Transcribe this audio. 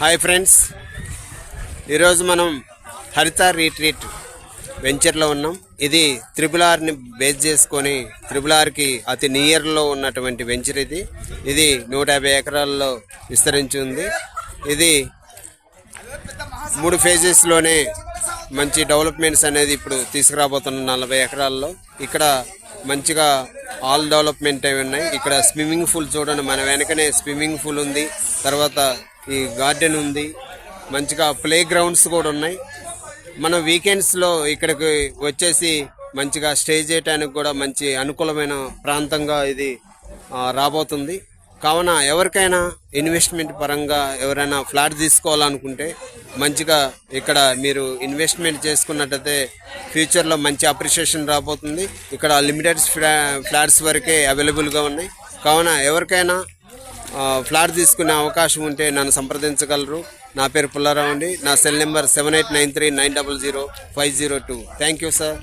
Hi friends, ఈరోజు మనం హరిత రీట్రీట్ వెంచర్లో ఉన్నాం. ఇది త్రిబుల్-ఆర్ని బేస్ చేసుకొని త్రిబుల్-ఆర్కి అతి నియర్లో ఉన్నటువంటి వెంచర్ ఇది. ఇది 150 ఎకరాల్లో విస్తరించి ఉంది. ఇది 3 ఫేజెస్లోనే మంచి డెవలప్మెంట్స్ అనేది ఇప్పుడు తీసుకురాబోతున్న 40 ఎకరాల్లో. ఇక్కడ మంచిగా ఆల్ డెవలప్మెంట్ అవి ఉన్నాయి. ఇక్కడ స్విమ్మింగ్ పూల్ చూడండి, మన వెనకనే స్విమ్మింగ్ పూల్ ఉంది. తర్వాత ఈ గార్డెన్ ఉంది, మంచిగా ప్లే గ్రౌండ్స్ కూడా ఉన్నాయి. మనం వీకెండ్స్లో ఇక్కడికి వచ్చేసి మంచిగా స్టే చేయడానికి కూడా మంచి అనుకూలమైన ప్రాంతంగా ఇది రాబోతుంది. కావున ఎవరికైనా ఇన్వెస్ట్మెంట్ పరంగా ఎవరైనా ఫ్లాట్ తీసుకోవాలనుకుంటే మంచిగా ఇక్కడ మీరు ఇన్వెస్ట్మెంట్ చేసుకున్నట్టయితే ఫ్యూచర్లో మంచి అప్రిషియేషన్ రాబోతుంది. ఇక్కడ లిమిటెడ్ ఫ్లాట్స్ వరకే అవైలబుల్గా ఉన్నాయి. కావున ఎవరికైనా ఫ్లాట్ తీసుకునే అవకాశం ఉంటే నన్ను సంప్రదించగలరు. నా పేరు పుల్లారావు అండి. నా cell number 7893900502. Thank you sir.